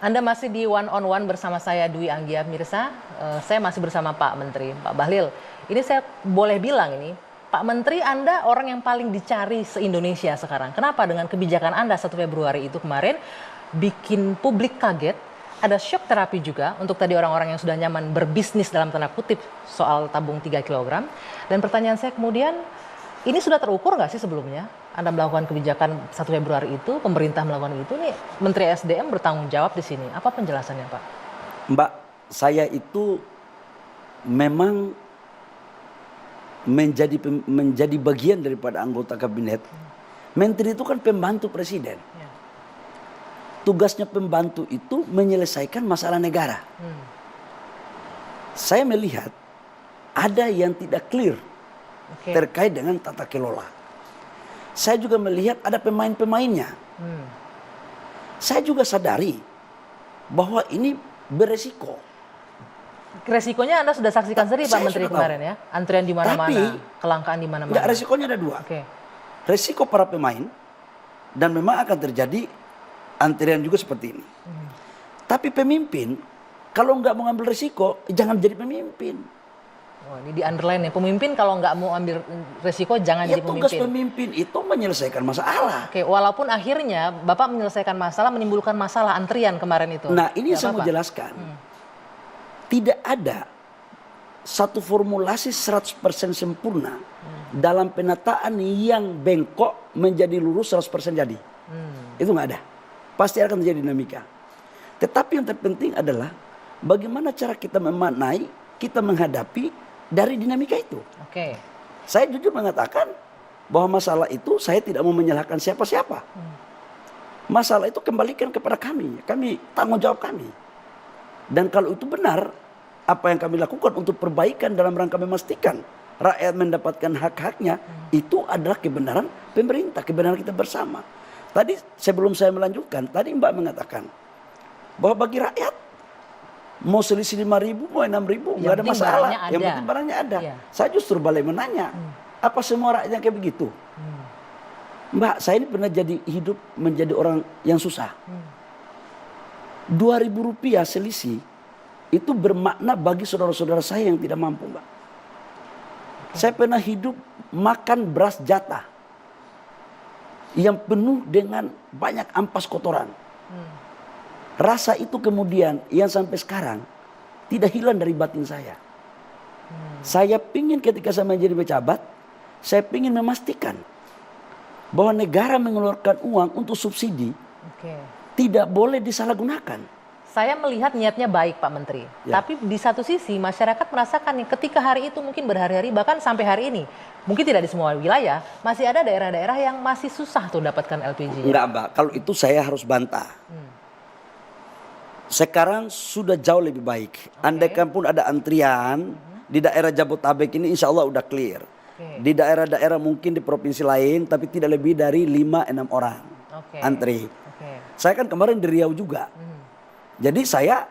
Anda masih di One on One bersama saya Dwi Anggia Mirsa. Saya masih bersama Pak Menteri, Pak Bahlil. Ini saya boleh bilang ini, Pak Menteri Anda orang yang paling dicari se-Indonesia sekarang. Kenapa? Dengan kebijakan Anda 1 Februari itu kemarin bikin publik kaget. Ada shock terapi juga untuk tadi orang-orang yang sudah nyaman berbisnis dalam tanda kutip soal tabung 3 kg. Dan pertanyaan saya kemudian, ini sudah terukur nggak sih sebelumnya? Anda melakukan kebijakan 1 Februari itu, pemerintah melakukan itu, nih Menteri SDM bertanggung jawab di sini. Apa penjelasannya, Pak? Mbak, saya itu memang menjadi bagian daripada anggota kabinet. Menteri itu kan pembantu presiden. Ya. Tugasnya pembantu itu menyelesaikan masalah negara. Saya melihat ada yang tidak clear terkait dengan tata kelola. Saya juga melihat ada pemain-pemainnya. Saya juga sadari bahwa ini beresiko. Resikonya Anda sudah saksikan sendiri Pak Menteri kemarin ya? Antrian di mana-mana, kelangkaan di mana-mana. Enggak, resikonya ada dua. Resiko para pemain, dan memang akan terjadi antrian juga seperti ini. Tapi pemimpin, kalau nggak mau ambil resiko, jangan jadi pemimpin. Oh, ini di underline ya, pemimpin kalau nggak mau ambil resiko jangan jadi pemimpin. Tugas pemimpin itu menyelesaikan masalah. Walaupun akhirnya Bapak menyelesaikan masalah, menimbulkan masalah antrian kemarin itu. Nah, ini yang saya mau jelaskan. Tidak ada satu formulasi 100% sempurna dalam penataan yang bengkok menjadi lurus 100% jadi. Itu nggak ada. Pasti akan terjadi dinamika. Tetapi yang terpenting adalah bagaimana cara kita memaknai, kita menghadapi dari dinamika itu. Saya jujur mengatakan bahwa masalah itu saya tidak mau menyalahkan siapa-siapa. Masalah itu kembalikan kepada kami. Kami tanggung jawab kami. Dan kalau itu benar, apa yang kami lakukan untuk perbaikan dalam rangka memastikan rakyat mendapatkan hak-haknya, itu adalah kebenaran pemerintah, kebenaran kita bersama. Tadi sebelum saya melanjutkan, tadi Mbak mengatakan bahwa bagi rakyat mau selisih 5.000, mau 6.000, nggak ada masalah. Yang penting barangnya ada. Saya justru balik menanya, apa semua rakyatnya kayak begitu? Mbak, saya ini pernah hidup menjadi orang yang susah. 2.000 rupiah selisih itu bermakna bagi saudara-saudara saya yang tidak mampu, Mbak. Saya pernah hidup makan beras jatah yang penuh dengan banyak ampas kotoran. Rasa itu kemudian yang sampai sekarang tidak hilang dari batin saya. Saya pingin ketika saya menjadi pejabat, saya pingin memastikan bahwa negara mengeluarkan uang untuk subsidi tidak boleh disalahgunakan. Saya melihat niatnya baik Pak Menteri, tapi di satu sisi masyarakat merasakan nih ketika hari itu mungkin berhari-hari bahkan sampai hari ini, mungkin tidak di semua wilayah, masih ada daerah-daerah yang masih susah tuh dapatkan LPG. Enggak, Mbak, kalau itu saya harus bantah. Sekarang sudah jauh lebih baik. Andaikan pun ada antrian di daerah Jabotabek ini, insya Allah udah clear. Di daerah-daerah mungkin di provinsi lain, tapi tidak lebih dari 5-6 orang antri. Saya kan kemarin di Riau juga. Jadi saya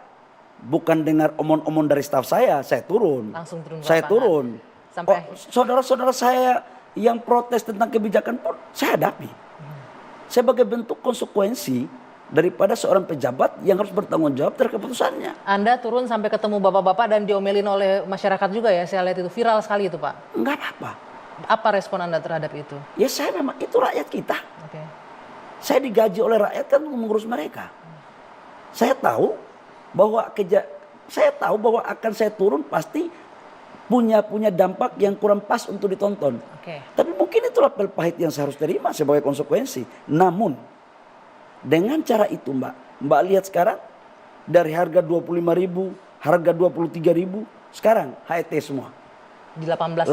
bukan dengar omong-omong dari staf saya turun. Langsung turun. Saya turun. Sampai saudara-saudara saya yang protes tentang kebijakan pun saya hadapi. Sebagai bentuk konsekuensi daripada seorang pejabat yang harus bertanggung jawab terhadap keputusannya. Anda turun sampai ketemu bapak-bapak dan diomelin oleh masyarakat juga ya, saya lihat itu viral sekali itu Pak. Enggak apa-apa. Apa respon Anda terhadap itu? Ya saya memang, itu rakyat kita. Saya digaji oleh rakyat kan untuk mengurus mereka. Saya tahu bahwa akan saya turun pasti punya dampak yang kurang pas untuk ditonton. Tapi mungkin itulah pil pahit yang saya harus terima sebagai konsekuensi. Namun dengan cara itu Mbak lihat sekarang dari harga 25.000, harga 23.000, sekarang HET semua. Di 18.000,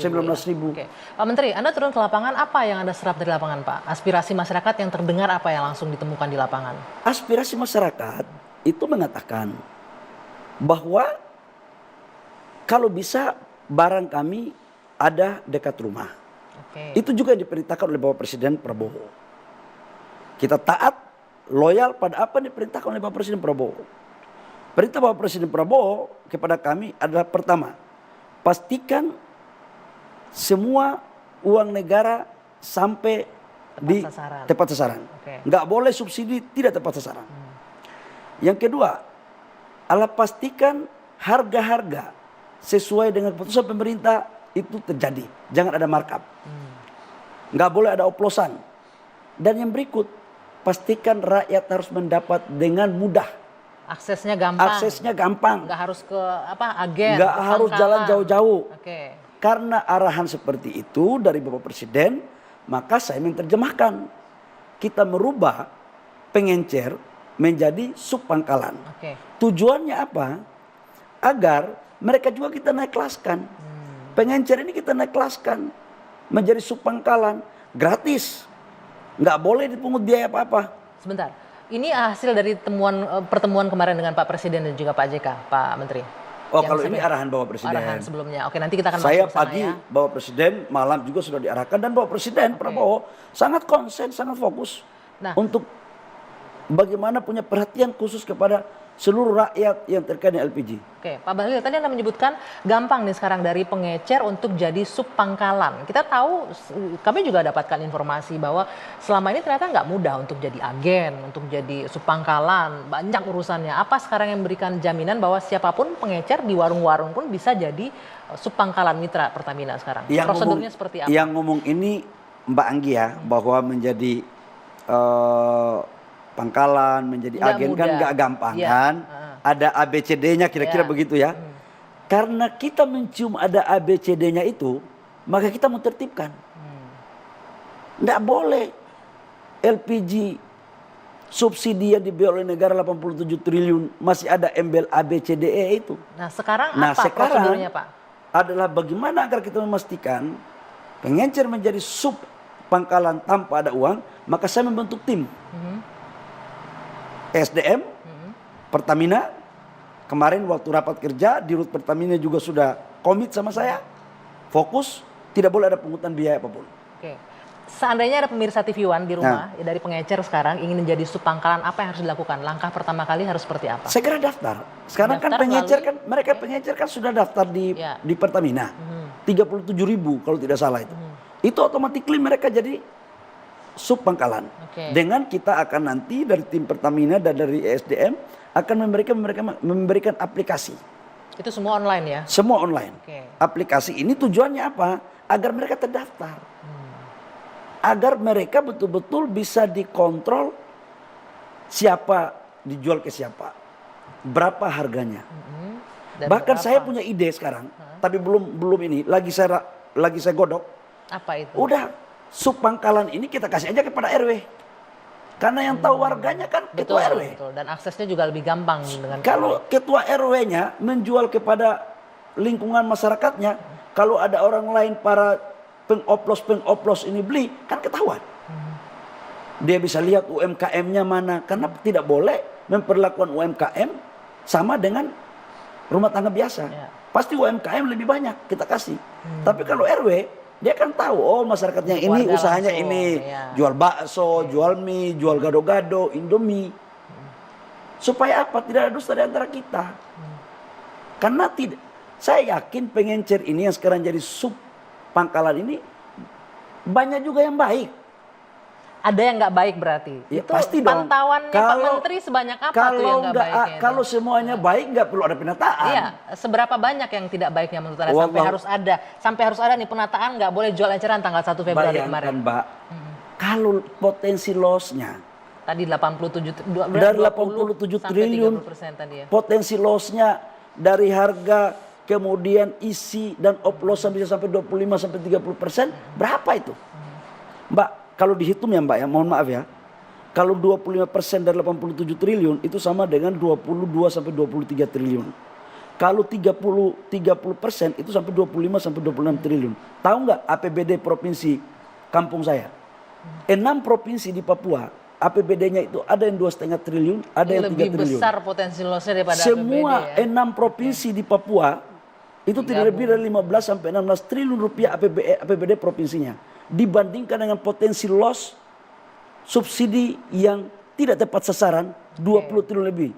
19.000. Pak Menteri, Anda turun ke lapangan, apa yang Anda serap dari lapangan Pak? Aspirasi masyarakat yang terdengar apa yang langsung ditemukan di lapangan? Aspirasi masyarakat itu mengatakan bahwa kalau bisa barang kami ada dekat rumah. Itu juga yang diperintahkan oleh Bapak Presiden Prabowo. Kita taat, loyal pada apa yang diperintahkan oleh Bapak Presiden Prabowo. Perintah Bapak Presiden Prabowo kepada kami adalah pertama, pastikan semua uang negara sampai tepat sasaran. Nggak boleh subsidi tidak tepat sasaran. Yang kedua, Allah pastikan harga-harga sesuai dengan keputusan pemerintah itu terjadi. Jangan ada markup. Nggak boleh ada oplosan. Dan yang berikut, pastikan rakyat harus mendapat dengan mudah. Aksesnya gampang. Aksesnya gampang. Nggak harus ke agen. Nggak ke harus pangkalan. jalan jauh-jauh. Oke. Karena arahan seperti itu dari Bapak Presiden, maka saya menerjemahkan. Kita merubah pengencer menjadi subpangkalan. Oke. Tujuannya apa? Agar mereka juga kita naik kelaskan. Pengencer ini kita naik kelaskan menjadi subpangkalan gratis. Nggak boleh dipungut biaya apa-apa. Sebentar. Ini hasil dari pertemuan kemarin dengan Pak Presiden dan juga Pak JK, Pak Menteri. Oh, kalau ini arahan Bapak Presiden. Arahan sebelumnya. Oke, nanti kita akan Saya masuk ke sana pagi ya. Bapak Presiden, malam juga sudah diarahkan, dan Bapak Presiden Prabowo sangat konsen, sangat fokus untuk bagaimana punya perhatian khusus kepada seluruh rakyat yang terkait dengan LPG. Oke, Pak Bahlil tadi Anda menyebutkan gampang nih sekarang dari pengecer untuk jadi subpangkalan. Kita tahu, kami juga dapatkan informasi bahwa selama ini ternyata nggak mudah untuk jadi agen, untuk jadi subpangkalan, banyak urusannya. Apa sekarang yang memberikan jaminan bahwa siapapun pengecer di warung-warung pun bisa jadi subpangkalan mitra Pertamina sekarang? Prosedurnya seperti apa? Yang ngomong ini Mbak Anggi ya, bahwa menjadi pangkalan, menjadi agen kan nggak gampang kan. Ada ABCD-nya kira-kira begitu ya. Karena kita mencium ada ABCD-nya itu, maka kita mau tertibkan. Nggak boleh LPG subsidi yang dibiayai oleh negara 87 triliun masih ada embel ABCDE itu. Nah sekarang apa prosedurnya Pak? Adalah bagaimana agar kita memastikan pengencer menjadi sub pangkalan tanpa ada uang, maka saya membentuk tim. SDM, Pertamina, kemarin waktu rapat kerja di Rut Pertamina juga sudah komit sama saya, fokus, tidak boleh ada pungutan biaya apapun. Oke. Seandainya ada pemirsa TV One di rumah dari pengecer sekarang ingin menjadi subpangkalan, apa yang harus dilakukan? Langkah pertama kali harus seperti apa? Segera daftar. Sekarang daftar kan pengecer kan mereka pengecer kan sudah daftar di Pertamina. 37.000 kalau tidak salah itu. Itu otomatis mereka jadi subpangkalan. Dengan kita akan nanti dari tim Pertamina dan dari SDM akan memberikan aplikasi. Itu semua online ya? Semua online. Aplikasi ini tujuannya apa? Agar mereka terdaftar. Agar mereka betul-betul bisa dikontrol siapa dijual ke siapa. Berapa harganya. Bahkan saya punya ide sekarang, tapi belum ini, lagi saya godok. Apa itu? Udah subpangkalan ini kita kasih aja kepada RW. Karena yang tahu warganya kan ketua RW. Betul. Dan aksesnya juga lebih gampang dengan kalau ketua RW-nya menjual kepada lingkungan masyarakatnya, kalau ada orang lain para pengoplos ini beli, kan ketahuan. Dia bisa lihat UMKM-nya mana, karena tidak boleh memperlakukan UMKM sama dengan rumah tangga biasa. Pasti UMKM lebih banyak kita kasih. Tapi kalau RW, dia kan tahu, oh masyarakatnya ini usahanya langsung, ini. Jual bakso, jual mie, jual gado-gado, Indomie. Supaya apa? Tidak ada dusta di antara kita. Karena saya yakin pengencer ini yang sekarang jadi sub pangkalan ini banyak juga yang baik. Ada yang nggak baik berarti? Ya, itu pasti dong. Pantauannya Pak Menteri sebanyak apa tuh yang nggak baiknya? Kalau semuanya baik nggak perlu ada penataan. Iya, seberapa banyak yang tidak baiknya menurut Anda sampai harus ada nih penataan, nggak boleh jual eceran tanggal 1 Februari kemarin. Bayangkan Mbak, kalau potensi loss-nya tadi 87 triliun tadi ya. Potensi loss-nya dari harga kemudian isi dan oplosan bisa sampai 25-30%, berapa itu? Mbak, kalau dihitung ya Mbak ya, mohon maaf ya. Kalau 25% dari 87 triliun itu sama dengan 22-23 triliun. Kalau 30% itu sampai 25-26 triliun. Tahu nggak APBD provinsi kampung saya? 6 provinsi di Papua, APBD-nya itu ada yang 2,5 triliun, ada yang 3 triliun. Lebih besar potensi loss-nya daripada semua APBD ya? 6 provinsi di Papua itu tidak lebih dari 15-16 triliun rupiah APBD provinsinya. Dibandingkan dengan potensi loss subsidi yang tidak tepat sasaran 20 triliun lebih.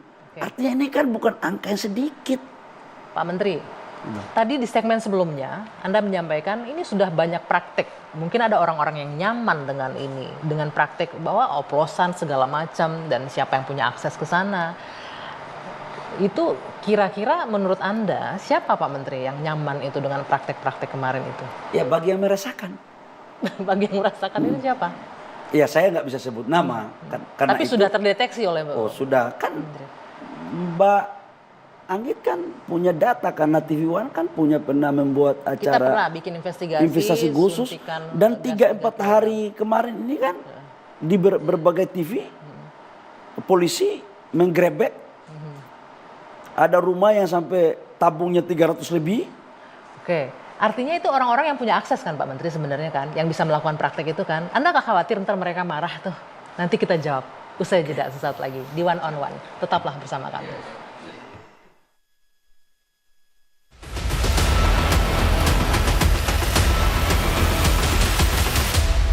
Artinya ini kan bukan angka yang sedikit. Pak Menteri, tadi di segmen sebelumnya Anda menyampaikan ini sudah banyak praktik. Mungkin ada orang-orang yang nyaman dengan ini, dengan praktik bahwa oplosan segala macam dan siapa yang punya akses ke sana. Itu kira-kira menurut Anda siapa Pak Menteri yang nyaman itu dengan praktek-praktek kemarin itu? Ya bagi yang merasakan. Bagi yang merasakan itu siapa? Ya saya nggak bisa sebut nama. Karena Tapi itu, sudah terdeteksi oleh oh sudah kan Menteri. Mbak Anggit kan punya data karena TV One kan pernah membuat Kita pernah acara bikin investigasi khusus suntikan dan gas 3-4 hari kemarin ini kan di berbagai TV polisi menggrebek ada rumah yang sampai tabungnya 300 lebih. Oke, artinya itu orang-orang yang punya akses kan Pak Menteri sebenarnya kan, yang bisa melakukan praktek itu kan. Anda nggak khawatir ntar mereka marah tuh? Nanti kita jawab usai jeda sesaat lagi di One on One. Tetaplah bersama kami.